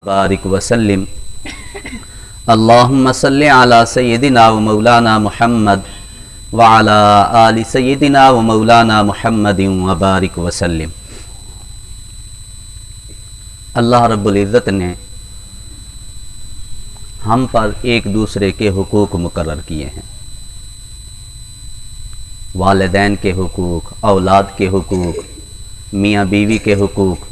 बारिक वसल्लिम अल्लाहुम्मा सल्लि अला सय्यदिना व मौलाना मुहम्मद व अला आलि सय्यदिना व मौलाना मुहम्मदिन व बारिक वसल्लिम। अल्लाह रब्बुल इज़्ज़त ने हम पर एक दूसरे के हुकूक मुकर्रर किए हैं। वालिदैन के हुकूक, औलाद के हुकूक, मियाँ बीवी के हुकूक,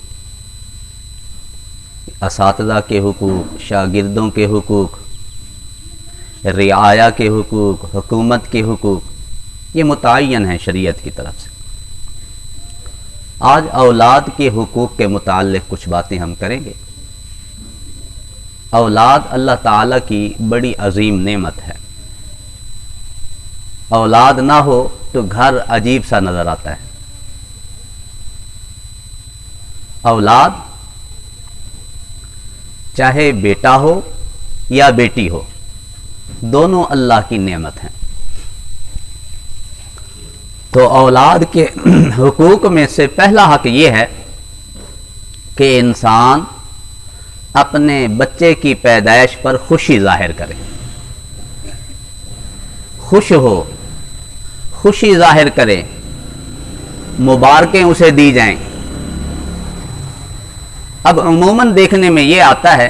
असातिज़ा के हुकूक, शागिर्दों के हुकूक, रियाया के हुकूक, हुकूमत के हुकूक, ये मुतय्यन है शरीयत की तरफ से। आज औलाद के हुकूक के मुताल्लिक़ कुछ बातें हम करेंगे। औलाद अल्लाह ताला की बड़ी अजीम नेमत है। औलाद ना हो तो घर अजीब सा नजर आता है। औलाद चाहे बेटा हो या बेटी हो, दोनों अल्लाह की नेमत हैं। तो औलाद के हुकूक में से पहला हक ये है कि इंसान अपने बच्चे की पैदाइश पर खुशी जाहिर करे, खुश हो, खुशी जाहिर करे, मुबारकें उसे दी जाएं। अब अमूमन देखने में ये आता है,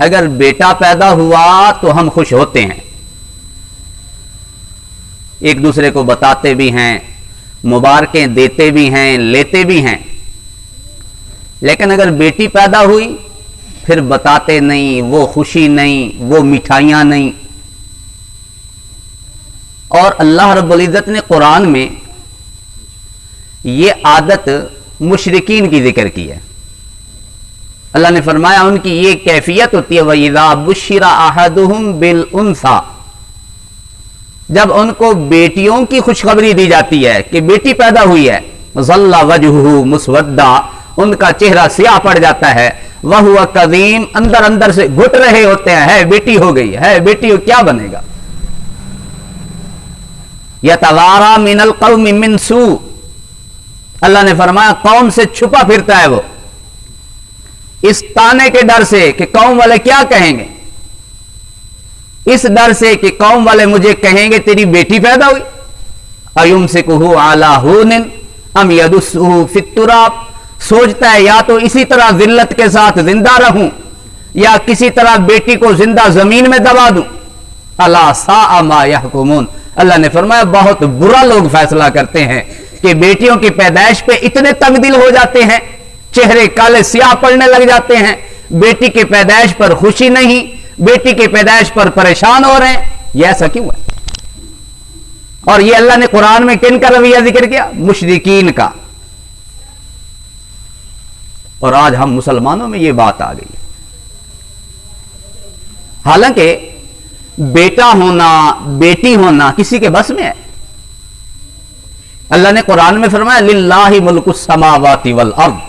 अगर बेटा पैदा हुआ तो हम खुश होते हैं, एक दूसरे को बताते भी हैं, मुबारकें देते भी हैं, लेते भी हैं। लेकिन अगर बेटी पैदा हुई फिर बताते नहीं, वो खुशी नहीं, वो मिठाइयां नहीं। और अल्लाह रब्बुल इज़्ज़त ने कुरान में ये आदत मुशरिकीन की जिक्र की है। अल्लाह ने फरमाया उनकी ये कैफियत होती है, वइज़ा बुश्शिरा अहदुहुम बिल उन्सा, जब उनको बेटियों की खुशखबरी दी जाती है कि बेटी पैदा हुई है, ज़ल्ला वजहुहु मुस्वद्दा, उनका चेहरा सियाह पड़ जाता है, वह हुआ कदीम, अंदर अंदर से घुट रहे होते हैं, है बेटी हो गई है, बेटी हो, क्या बनेगा। यतवारा मिनल कौमि मिन सू, अल्लाह ने फरमाया कौम से छुपा फिरता है वो, इस ताने के डर से कि कौम वाले क्या कहेंगे, इस डर से कि कौम वाले मुझे कहेंगे तेरी बेटी पैदा हुई। अयुमसिकुहु अला हुनिन अम यदुस्सुहु फित तुराब, सोचता है या तो इसी तरह जिल्लत के साथ जिंदा रहूं या किसी तरह बेटी को जिंदा जमीन में दबा दूं। अला साअ मा यहकुमून, अल्लाह ने फरमाया बहुत बुरा लोग फैसला करते हैं कि बेटियों की पैदाइश पे इतने तब्दील हो जाते हैं, चेहरे काले सियाह पड़ने लग जाते हैं, बेटी की पैदाइश पर खुशी नहीं, बेटी की पैदाइश पर परेशान हो रहे हैं। यह ऐसा क्यों है? और ये अल्लाह ने कुरान में किन का रवैया जिक्र किया? मुशरिकीन का। और आज हम मुसलमानों में यह बात आ गई है। हालांकि बेटा होना, बेटी होना किसी के बस में है। अल्लाह ने कुरान में फरमाया लिल्लाहि मुल्कुस समावाति वल अर्द,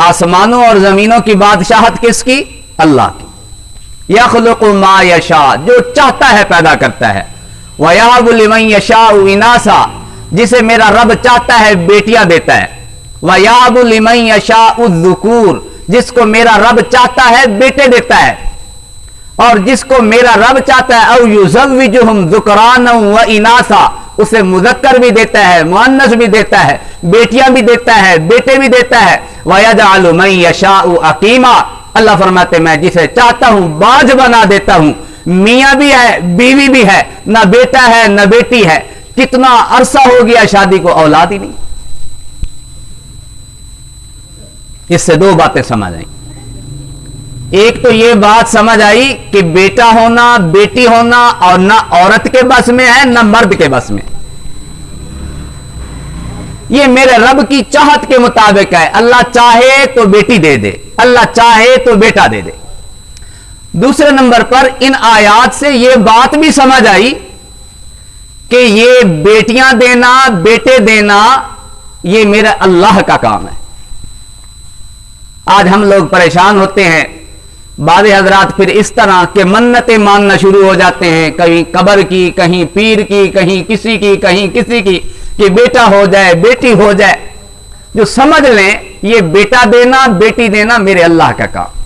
आसमानों और जमीनों की बादशाहत किसकी? अल्लाह की। यखलुकु मा यशा, जो चाहता है पैदा करता है। व यहबु लिमन यशाउ इनासा, जिसे मेरा रब चाहता है बेटियां देता है। व यहबु लिमन यशाउ ज़ुकूर, जिसको मेरा रब चाहता है बेटे देता है। और जिसको मेरा रब चाहता है औ युज़व्विजुहुम ज़ुकराना व इनासा, उसे मुज़क्कर भी देता है, मुअन्नस भी देता है, बेटियां भी देता है, बेटे भी देता है। व यजअलु मन यशाउ अकीमा, अल्लाह फरमाते मैं जिसे चाहता हूं बाज बना देता हूं। मियां भी है, बीवी भी है, ना बेटा है ना बेटी है, कितना अरसा हो गया शादी को, औलाद ही नहीं। इससे दो बातें समझ आई। एक तो यह बात समझ आई कि बेटा होना, बेटी होना और ना औरत के बस में है ना मर्द के बस में, ये मेरे रब की चाहत के मुताबिक है। अल्लाह चाहे तो बेटी दे दे, अल्लाह चाहे तो बेटा दे दे। दूसरे नंबर पर इन आयात से यह बात भी समझ आई कि ये बेटियां देना, बेटे देना, ये मेरे अल्लाह का काम है। आज हम लोग परेशान होते हैं, बाद हजरात फिर इस तरह के मन्नतें मानना शुरू हो जाते हैं, कहीं कब्र की, कहीं पीर की, कहीं किसी की, कहीं किसी की, कि बेटा हो जाए, बेटी हो जाए। जो समझ लें ये बेटा देना बेटी देना मेरे अल्लाह का काम।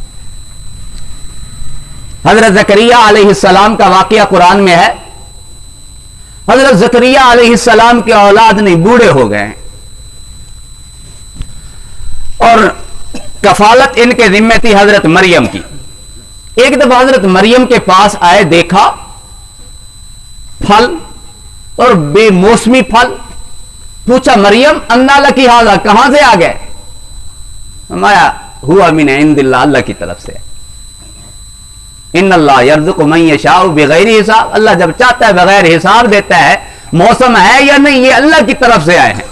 हजरत ज़करिया अलैहिस्सलाम का वाकया कुरान में है। हजरत ज़करिया अलैहिस्सलाम के औलाद नहीं, बूढ़े हो गए और कफालत इनके जिम्मे थी हजरत मरियम की। एक दफा हजरत मरियम के पास आए, देखा फल और बेमौसमी फल, पूछा मरियम अन्ना लकी हाज़ा, कहां से आ गए? माया हुआ मिन इंदिल्लाह, अल्लाह की तरफ से। इन्नल्लाह यर्ज़ुक़ु मन यशाउ बिग़ैरि हिसाब, अल्लाह जब चाहता है बगैर हिसाब देता है। मौसम है या नहीं ये अल्लाह की तरफ से आए हैं।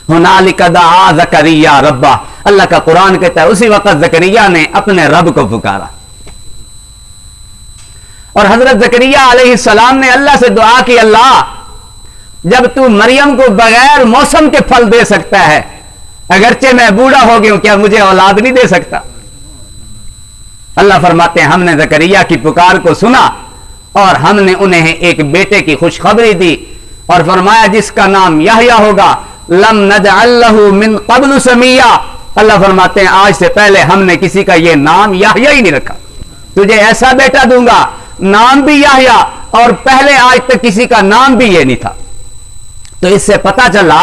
हुनालिका दआ ज़करिया रब्बा, अल्लाह का कुरान कहता है उसी वक्त ज़करिया ने अपने रब को पुकारा। और हजरत ज़करिया अलैहिस्सलाम ने अल्लाह से दुआ की, अल्लाह जब तू मरियम को बगैर मौसम के फल दे सकता है, अगरचे मैं बूढ़ा हो गया हूं, क्या मुझे औलाद नहीं दे सकता? अल्लाह फरमाते हैं हमने ज़करिया की पुकार को सुना और हमने उन्हें एक बेटे की खुशखबरी दी और फरमाया जिसका नाम याह्या होगा। लम नजअल लहू मिन क़ब्लु समिया, अल्लाह फरमाते हैं आज से पहले हमने किसी का यह नाम याह्या ही नहीं रखा। तुझे ऐसा बेटा दूंगा, नाम भी याह्या, और पहले आज तक किसी का नाम भी ये नहीं था। तो इससे पता चला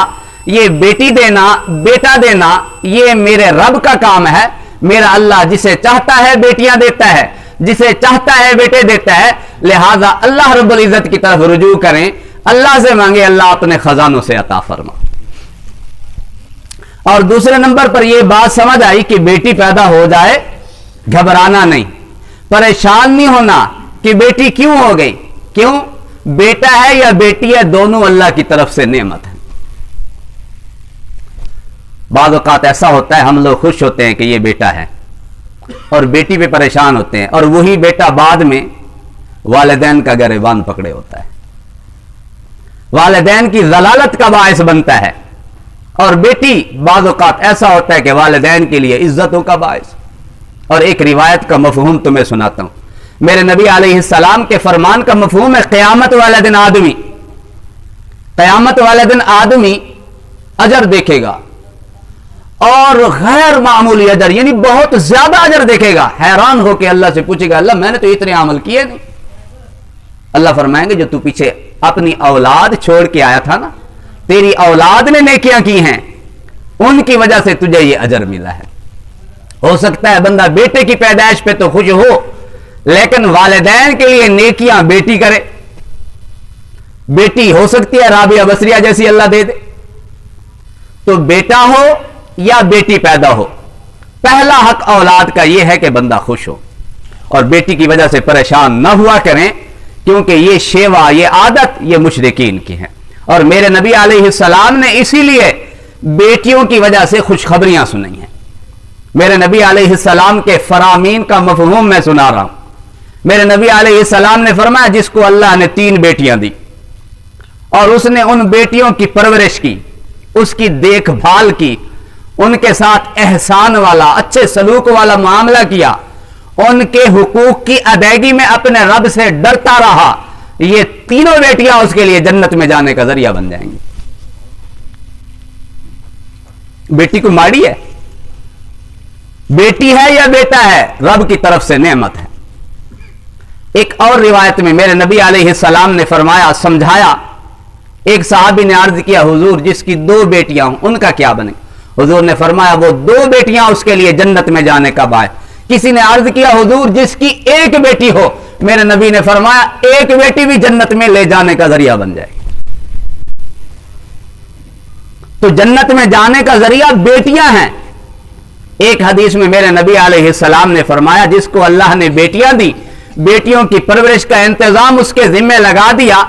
ये बेटी देना बेटा देना ये मेरे रब का काम है। मेरा अल्लाह जिसे चाहता है बेटियां देता है, जिसे चाहता है बेटे देता है। लिहाजा अल्लाह रब्बुल इज्जत की तरफ रुजू करें, अल्लाह से मांगे, अल्लाह अपने खजानों से अता फरमा। और दूसरे नंबर पर यह बात समझ आई कि बेटी पैदा हो जाए घबराना नहीं, परेशान नहीं होना कि बेटी क्यों हो गई। क्यों? बेटा है या बेटी है, दोनों अल्लाह की तरफ से नेमत है। बाज़ औक़ात ऐसा होता है हम लोग खुश होते हैं कि ये बेटा है और बेटी पे परेशान होते हैं, और वही बेटा बाद में वालिदैन का गिरबान पकड़े होता है, वालिदैन की ज़लालत का बायस बनता है। और बेटी बाज़ औक़ात ऐसा होता है कि वालिदैन के लिए इज्जतों का बायस। और एक रिवायत का मफ़हूम तुम्हें सुनाता हूं। मेरे नबी अलैहिस्सलाम के फरमान का मफ़हूम है क़यामत वाले दिन आदमी, क़यामत वाले दिन आदमी अजर देखेगा और गैर मामूली अजर, यानी बहुत ज्यादा अजर देखेगा। हैरान होकर अल्लाह से पूछेगा, अल्लाह मैंने तो इतने अमल किए नहीं। अल्लाह फरमाएंगे जो तू पीछे अपनी औलाद छोड़ के आया था ना, तेरी औलाद ने नेकियां की हैं, उनकी वजह से तुझे ये अजर मिला है। हो सकता है बंदा बेटे की पैदाइश पे तो खुश हो, लेकिन वालिदैन के लिए नेकियां बेटी करे। बेटी हो सकती है राबिया बसरिया जैसी अल्लाह दे दे। तो बेटा हो या बेटी पैदा हो, पहला हक औलाद का यह है कि बंदा खुश हो, और बेटी की वजह से परेशान न हुआ करें, क्योंकि ये शेवा ये आदत ये मुशरिकीन की है। और मेरे नबी अलैहिस्सलाम ने इसीलिए बेटियों की वजह से खुशखबरियां सुनाई हैं। मेरे नबी अलैहिस्सलाम के फरामीन का मफहूम मैं सुना रहा हूं। मेरे नबी अलैहिस्सलाम ने फरमाया जिसको अल्लाह ने 3 बेटियां दी और उसने उन बेटियों की परवरिश की, उसकी देखभाल की, उनके साथ एहसान वाला अच्छे सलूक वाला मामला किया, उनके हुकूक की अदायगी में अपने रब से डरता रहा, ये तीनों बेटियां उसके लिए जन्नत में जाने का जरिया बन जाएंगी। बेटी को माड़ी है, बेटी है या बेटा है, रब की तरफ से नेमत है। एक और रिवायत में मेरे नबी अलैहिस्सलाम ने फरमाया, समझाया, एक सहाबी ने अर्ज किया हुजूर जिसकी 2 बेटियां हों उनका क्या बने? हुजूर ने फरमाया वो 2 बेटियां उसके लिए जन्नत में जाने का बाय। किसी ने अर्ज किया हुजूर जिसकी 1 बेटी हो, मेरे नबी ने फरमाया 1 बेटी भी जन्नत में ले जाने का जरिया बन जाएगी। तो जन्नत में जाने का जरिया बेटियां हैं। एक हदीस में मेरे नबी अलैहिस्सलाम ने फरमाया जिसको अल्लाह ने बेटियां दी, बेटियों की परवरिश का इंतजाम उसके जिम्मे लगा दिया,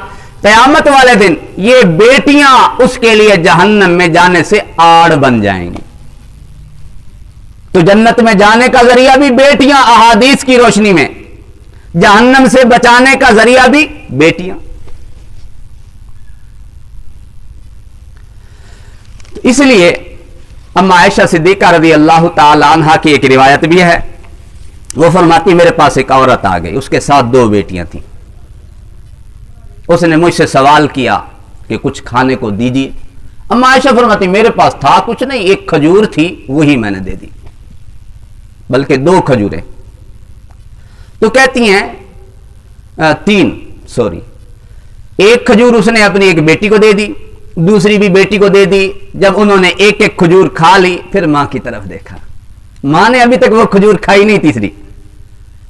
क़यामत वाले दिन ये बेटियां उसके लिए जहन्नम में जाने से आड़ बन जाएंगी। तो जन्नत में जाने का जरिया भी बेटियां, अहादीस की रोशनी में जहन्नम से बचाने का जरिया भी बेटियां। इसलिए अम्मा आयशा सिद्दीका रज़ी अल्लाह ताला अन्हा की एक रिवायत भी है, वो फरमाती मेरे पास एक औरत आ गई, उसके साथ 2 बेटियां थीं। उसने मुझसे सवाल किया कि कुछ खाने को दीजिए। अम्मा आयशा फरमाती मेरे पास था कुछ नहीं, एक खजूर थी वही मैंने दे दी, बल्कि 2 खजूरें। तो कहती हैं 3 सॉरी, एक खजूर उसने अपनी एक बेटी को दे दी, दूसरी भी बेटी को दे दी। जब उन्होंने एक एक खजूर खा ली, फिर मां की तरफ देखा। मां ने अभी तक वो खजूर खाई नहीं, तीसरी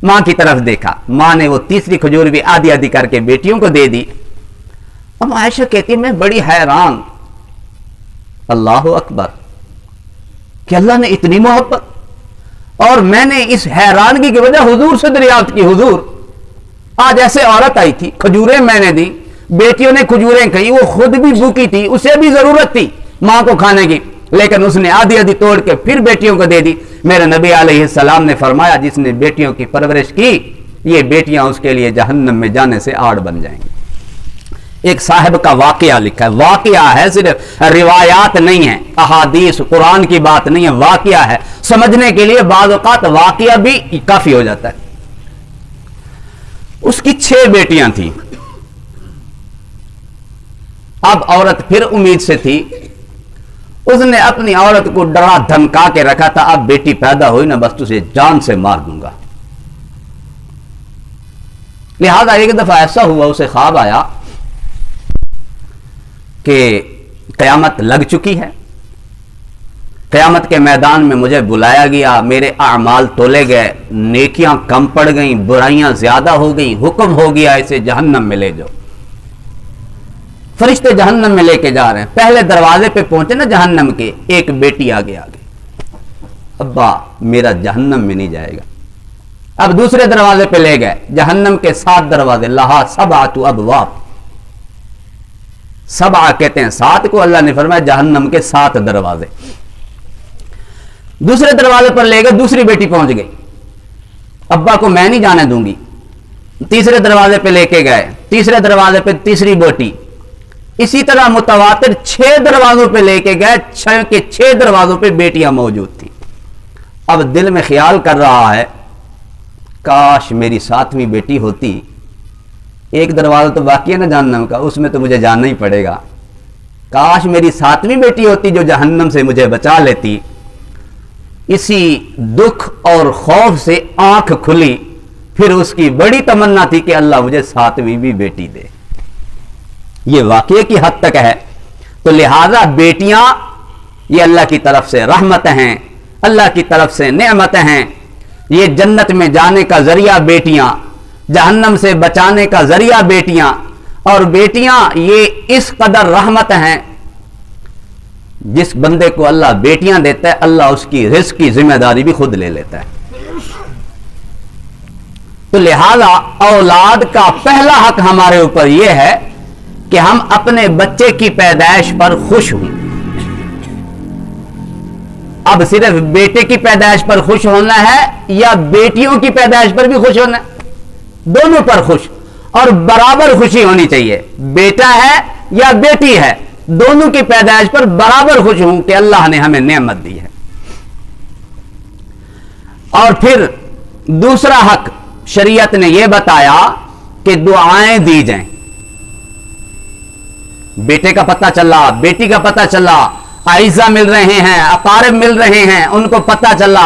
मां की तरफ देखा। मां ने वो तीसरी खजूर भी आधी आधी करके बेटियों को दे दी। अब आयशा कहती है मैं बड़ी हैरान, अल्लाह अकबर, कि अल्लाह ने इतनी मोहब्बत। और मैंने इस हैरानगी की वजह हुजूर से दरियाफ्त की, हुजूर आज ऐसे औरत आई थी, खजूरें मैंने दी, बेटियों ने खजूरें खाई, वो खुद भी भूखी थी, उसे भी जरूरत थी मां को खाने की, लेकिन उसने आधी आधी तोड़ के फिर बेटियों को दे दी। मेरे नबी अलैहिस्सलाम ने फरमाया जिसने बेटियों की परवरिश की, ये बेटियां उसके लिए जहन्नम में जाने से आड़ बन जाएंगी। एक साहिब का वाकया लिखा है, वाकया है, सिर्फ रिवायात नहीं है, अहादीस कुरान की बात नहीं है, वाकया है। समझने के लिए बाज़ औक़ात वाकया भी काफी हो जाता है। उसकी 6 बेटियां थी। अब औरत फिर उम्मीद से थी, उसने अपनी औरत को डरा धमका के रखा था, अब बेटी पैदा हुई ना बस तुझे जान से मार दूंगा। लिहाजा एक दफा ऐसा हुआ, उसे ख्वाब आया कि कयामत लग चुकी है, कयामत के मैदान में मुझे बुलाया गया, मेरे अमाल तोले गए, नेकियां कम पड़ गई, बुराइयां ज्यादा हो गई, हुक्म हो गया इसे जहन्नम में ले जाओ। फरिश्ते जहन्नम में लेके जा रहे हैं। पहले दरवाजे पे पहुंचे ना जहन्नम के, एक बेटी आगे आ गई, अब्बा मेरा जहन्नम में नहीं जाएगा। अब दूसरे दरवाजे पे ले गए, जहन्नम के 7 दरवाजे, लहा सबअतु अबवाब, सबआ कहते हैं 7 को, अल्लाह ने फरमाया जहन्नम के 7 दरवाजे। दूसरे दरवाजे पर ले गए, दूसरी बेटी पहुंच गई, अब्बा को मैं नहीं जाने दूंगी। तीसरे दरवाजे पे लेके गए, तीसरे दरवाजे पे तीसरी बेटी, इसी तरह मुतवातिर 6 दरवाजों पे लेके गए, 6 के 6 दरवाजों पे बेटियां मौजूद थी। अब दिल में ख्याल कर रहा है काश मेरी 7वीं बेटी होती, एक दरवाजा तो बाकी है ना जहन्नम का, उसमें तो मुझे जाना ही पड़ेगा। काश मेरी 7वीं बेटी होती जो जहन्नम से मुझे बचा लेती। इसी दुख और खौफ से आंख खुली, फिर उसकी बड़ी तमन्ना थी कि अल्लाह मुझे 7वीं भी बेटी दे। ये वाकये की हद तक है। तो लिहाजा बेटियां ये अल्लाह की तरफ से रहमत हैं, अल्लाह की तरफ से नेमत हैं। ये जन्नत में जाने का जरिया बेटियां, जहन्नम से बचाने का जरिया बेटियां, और बेटियां ये इस कदर रहमत हैं, जिस बंदे को अल्लाह बेटियां देता है अल्लाह उसकी रिस्क की जिम्मेदारी भी खुद ले लेता है। तो लिहाजा औलाद का पहला हक हमारे ऊपर यह है कि हम अपने बच्चे की पैदाइश पर खुश हों। अब सिर्फ बेटे की पैदाइश पर खुश होना है या बेटियों की पैदाइश पर भी खुश होना है? दोनों पर खुश, और बराबर खुशी होनी चाहिए। बेटा है या बेटी है, दोनों की पैदाइश पर बराबर खुश हूं कि अल्लाह ने हमें नेमत दी है। और फिर दूसरा हक शरीयत ने यह बताया कि दुआएं दी जाएं। बेटे का पता चला, बेटी का पता चला, आइज़ा मिल रहे हैं, अकारिब मिल रहे हैं, उनको पता चला,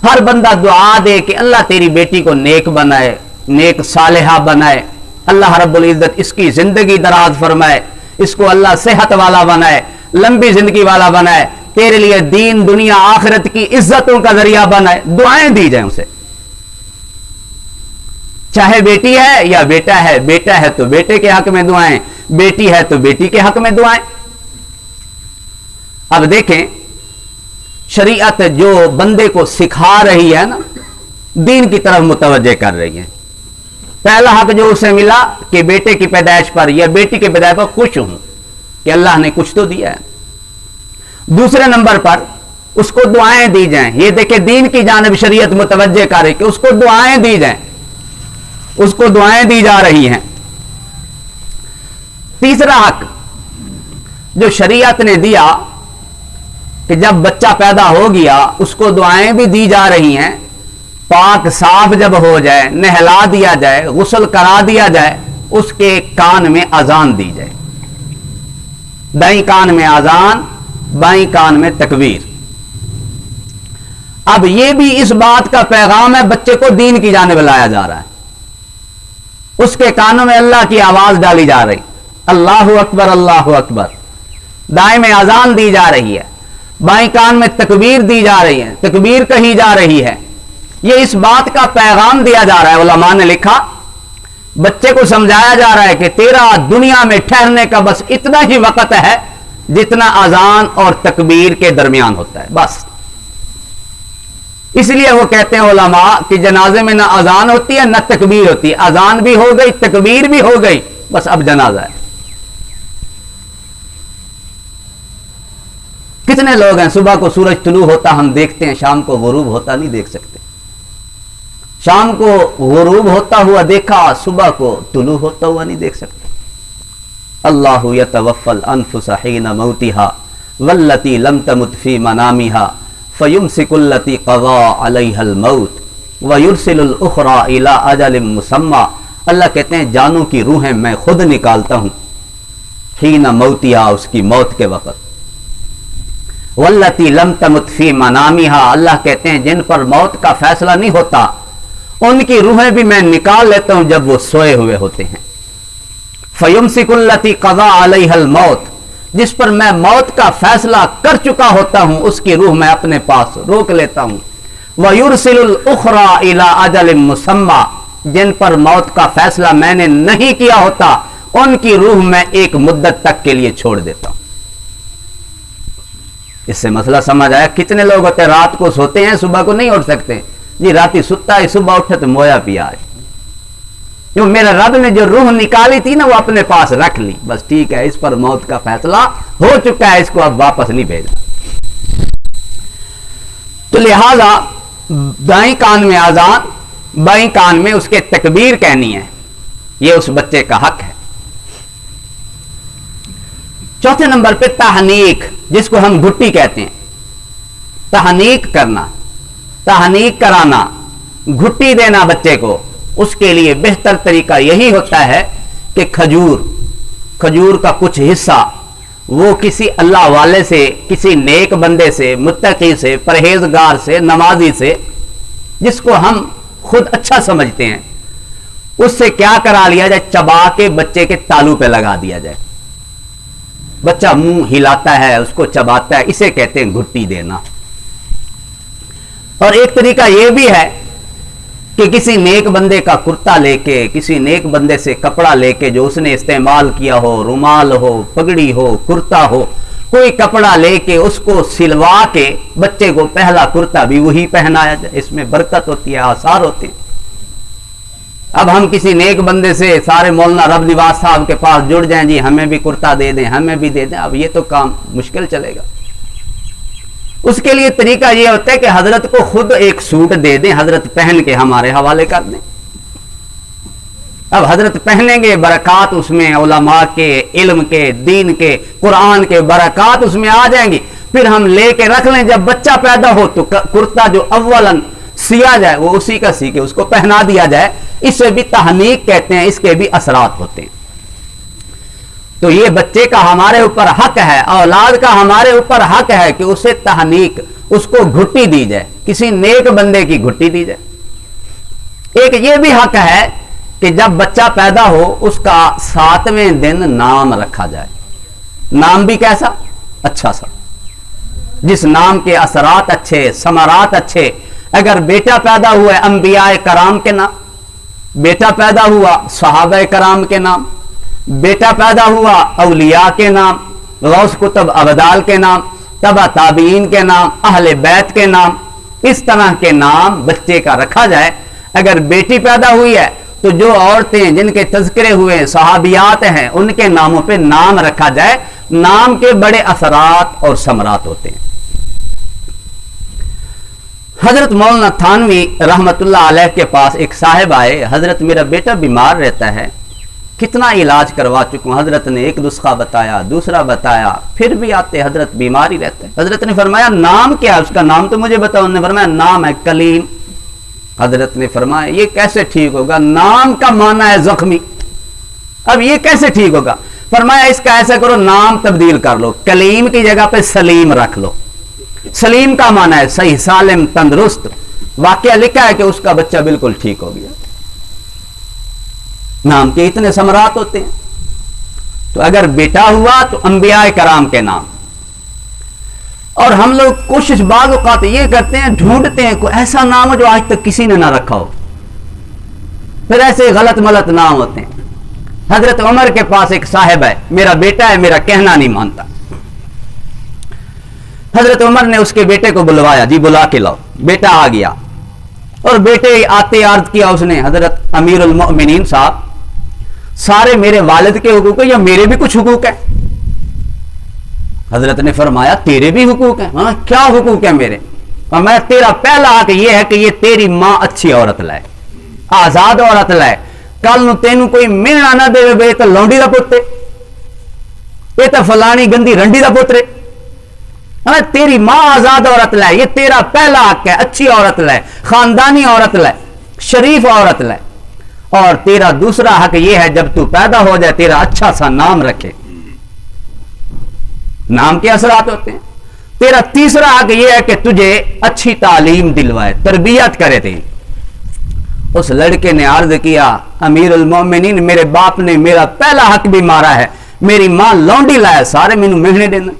हर बंदा दुआ दे कि अल्लाह तेरी बेटी को नेक बनाए, नेक सालेहा बनाए, अल्लाह रब्बुल इज्जत इसकी जिंदगी दराज फरमाए, इसको अल्लाह सेहत वाला बनाए, लंबी जिंदगी वाला बनाए, तेरे लिए दीन दुनिया आखिरत की इज्जतों का जरिया बनाए। दुआएं दी जाए उसे, चाहे बेटी है या बेटा है। बेटा है तो बेटे के हक में दुआएं, बेटी है तो बेटी के हक में दुआएं। अब देखें शरीयत जो बंदे को सिखा रही है ना, दीन की तरफ मुतवज्जे कर रही है। पहला हक जो उसे मिला कि बेटे की पैदाइश पर या बेटी की पैदाइश पर खुश हूं कि अल्लाह ने कुछ तो दिया है। दूसरे नंबर पर उसको दुआएं दी जाएं। ये देखें दीन की जानिब शरीयत मुतवज्जे कर रही कि उसको दुआएं दी जाएं, उसको दुआएं दी जा रही हैं। तीसरा हक जो शरीयत ने दिया कि जब बच्चा पैदा हो गया उसको दुआएं भी दी जा रही हैं। पाक साफ जब हो जाए, नहला दिया जाए, गुस्ल करा दिया जाए, उसके कान में अजान दी जाए। दाईं कान में आजान, बाईं कान में तकबीर। अब यह भी इस बात का पैगाम है, बच्चे को दीन की जानिब लाया जा रहा है। उसके कानों में अल्लाह की आवाज डाली जा रही, अल्लाहु अकबर अल्लाहु अकबर। दाएं में आजान दी जा रही है, बाएं कान में तकबीर दी जा रही है, तकबीर कही जा रही है। यह इस बात का पैगाम दिया जा रहा है। उलमा ने लिखा, बच्चे को समझाया जा रहा है कि तेरा दुनिया में ठहरने का बस इतना ही वक्त है जितना अजान और तकबीर के दरमियान होता है, बस। इसलिए वो कहते हैं उलमा कि जनाजे में ना अजान होती है ना तकबीर होती है। अजान भी हो गई, तकबीर भी हो गई, बस अब जनाजा है। कितने लोग हैं सुबह को सूरज तुलू होता हम देखते हैं, शाम को गुरूब होता नहीं देख सकते। शाम को गुरूब होता हुआ देखा, सुबह को तुलू होता हुआ नहीं देख सकते। अल्लाहु यतवफ़्फ़ल अनफुसा हीना मौतिहा वल्लती लम तमुत फी मनामिहा फयुमसिकुल्लती क़ज़ा अलैहल मौत वयुरसिलुल उख़रा इला अजलिम मुसम्मा। अल्लाह कहते हैं जानों की रूहें मैं खुद निकालता हूं हीना मौतिहा, उसकी मौत के वक़्त। वल्लती लम तमुत फी मनामिहा, अल्लाह कहते हैं जिन पर मौत का फैसला नहीं होता उनकी रूहें भी मैं निकाल लेता हूं जब वो सोए हुए होते हैं। फयुमसिकुल्लती क़ज़ा अलैहल मौत, जिस पर मैं मौत का फैसला कर चुका होता हूं उसकी रूह मैं अपने पास रोक लेता हूं। वयुरसिलुल उख़रा इला अजलिम मुसम्मा, जिन पर मौत का फैसला मैंने नहीं किया होता उनकी रूह मैं एक मुद्दत तक के लिए छोड़ देता हूं। इससे मसला समझ आया। कितने लोग होते हैं रात को सोते हैं, सुबह को नहीं उठ सकते जी, राती सुता है, सुबह उठे तो मोया पिया है। जो मेरा रब ने जो रूह निकाली थी ना वो अपने पास रख ली, बस ठीक है, इस पर मौत का फैसला हो चुका है, इसको अब वापस नहीं भेजना। तो लिहाजा दाईं कान में आजान, बाईं कान में उसके तकबीर कहनी है, ये उस बच्चे का हक है। चौथे नंबर पे तहनीक, जिसको हम घुट्टी कहते हैं। तहनीक करना, तहनीक कराना, घुट्टी देना बच्चे को, उसके लिए बेहतर तरीका यही होता है कि खजूर का कुछ हिस्सा वो किसी अल्लाह वाले से, किसी नेक बंदे से, मुत्तकी से, परहेजगार से, नमाजी से, जिसको हम खुद अच्छा समझते हैं, उससे क्या करा लिया जाए, चबा के बच्चे के तालू पे लगा दिया जाए। बच्चा मुंह हिलाता है, उसको चबाता है, इसे कहते हैं घुट्टी देना। और एक तरीका यह भी है कि किसी नेक बंदे का कुर्ता लेके, किसी नेक बंदे से कपड़ा लेके जो उसने इस्तेमाल किया हो, रुमाल हो, पगड़ी हो, कुर्ता हो, कोई कपड़ा लेके उसको सिलवा के बच्चे को पहला कुर्ता भी वही पहनाया जाए। इसमें बरकत होती है, आसार होती है। अब हम किसी नेक बंदे से सारे मौलाना रब निवाज साहब के पास जुड़ जाएं, जी हमें भी कुर्ता दे दें, हमें भी दे दें, अब ये तो काम मुश्किल चलेगा। उसके लिए तरीका यह होता है कि हजरत को खुद एक सूट दे दें, हजरत पहन के हमारे हवाले कर दें। अब हजरत पहनेंगे, बरकत उसमें उलमा के, इल्म के, दीन के, कुरान के बरकत उसमें आ जाएंगी। फिर हम लेके रख लें, जब बच्चा पैदा हो तो कुर्ता जो अव्वलन सिया जाए वो उसी का सी के उसको पहना दिया जाए। इसे भी तहनीक कहते हैं, इसके भी असरात होते हैं। तो ये बच्चे का हमारे ऊपर हक है, औलाद का हमारे ऊपर हक है कि उसे तहनीक, उसको घुट्टी दी जाए, किसी नेक बंदे की घुट्टी दी जाए। एक ये भी हक है कि जब बच्चा पैदा हो उसका 7वें दिन नाम रखा जाए। नाम भी कैसा? अच्छा सा, जिस नाम के असरात अच्छे, समरात अच्छे। अगर बेटा पैदा हुआ है अंबिया कराम के नाम, बेटा पैदा हुआ सहाबा कराम के नाम, बेटा पैदा हुआ औलिया के नाम, गौस कुतुब अबदाल के नाम, तबा ताबीन के नाम, अहले बैत के नाम, इस तरह के नाम बच्चे का रखा जाए। अगर बेटी पैदा हुई है तो जो औरतें जिनके तज़किरे हुए सहाबियात हैं उनके नामों पे नाम रखा जाए। नाम के बड़े असरात और समरात होते हैं। हजरत मौलाना थानवी रहमतुल्लाह अलैह के पास एक साहिब आए, हजरत मेरा बेटा बीमार रहता है, कितना इलाज करवा चुका हूं। हजरत ने एक नुस्खा बताया, दूसरा बताया, फिर भी आते हजरत बीमार ही रहते हैं। हजरत ने फरमाया नाम क्या है उसका, नाम तो मुझे बताओ। उन्होंने फरमाया नाम है कलीम। हजरत ने फरमाया ये कैसे ठीक होगा, नाम का माना है जख्मी, अब ये कैसे ठीक होगा? फरमाया इसका ऐसा करो, नाम तब्दील कर लो, कलीम की जगह पे सलीम रख लो। सलीम का माना है सही, सालिम, तंदुरुस्त। वाकया लिखा है कि उसका बच्चा बिल्कुल ठीक हो गया। नाम के इतने समरात होते हैं। तो अगर बेटा हुआ तो अंबिया कराम के नाम। और हम लोग कोशिश बाग औक़ात ये करते हैं, ढूंढते हैं कोई ऐसा नाम हो जो आज तक किसी ने ना रखा हो, फिर ऐसे गलत मलत नाम होते हैं। हजरत उमर के पास एक साहिब है, मेरा बेटा है, मेरा कहना नहीं मानता। हजरत उमर ने उसके बेटे को बुलवाया, जी बुला के लाओ। बेटा आ गया और बेटे आते अर्ज किया उसने, हजरत अमीरुल मोमिनीन साहब, सारे मेरे वालिद के हुकूक है या मेरे भी कुछ हुकूक है? हजरत ने फरमाया तेरे भी हुकूक है। हाँ, क्या हुकूक है मेरे? और मैं तेरा पहला हक ये है कि ये तेरी मां अच्छी औरत लाए, आजाद औरत लाए। कल नू तेनू कोई मिलना ना दे बे तो लौंडी का पुत्ते, ये तो फलानी गंदी रंडी का पुत्रे। हाँ, तेरी मां आजाद औरत लाए, ये तेरा पहला हक है। अच्छी औरत लाए, खानदानी औरत लाए, शरीफ औरत लाए। और तेरा दूसरा हक यह है जब तू पैदा हो जाए तेरा अच्छा सा नाम रखे। नाम के असरात होते हैं। तेरा तीसरा हक यह है कि तुझे अच्छी तालीम दिलवाए, तरबियत करे थे। उस लड़के ने अर्ज किया, अमीरुल मोमिनीन, मेरे बाप ने मेरा पहला हक भी मारा है, मेरी मां लौंडी लाया, सारे मैनू मेहने देना।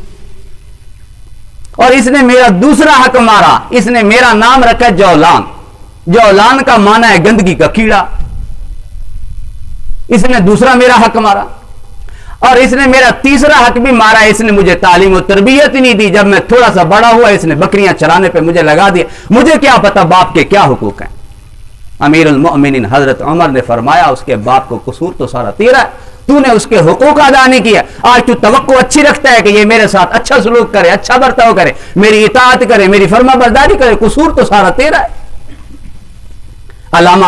और इसने मेरा दूसरा हक मारा, इसने मेरा नाम रखा जौलान। जौलान का माना है गंदगी का कीड़ा। इसने दूसरा मेरा हक मारा। और इसने मेरा तीसरा हक भी मारा, इसने मुझे तालीम और तरबियत ही नहीं दी। जब मैं थोड़ा सा बड़ा हुआ इसने बकरियां चराने पे मुझे लगा दिया। मुझे क्या पता बाप के क्या हुकूक हैं। अमीरुल मोमिनीन हजरत उमर ने फरमाया, उसके बाप को कसूर तो सारा तेरा है, तूने उसके हुकूक अदा नहीं किया। आज तू तवक्को अच्छी रखता है कि ये मेरे साथ अच्छा सलूक करे, अच्छा बर्ताव करे, मेरी इताअत करे, मेरी फर्मा बरदारी करे, कसूर तो सारा तेरा है। अल्लामा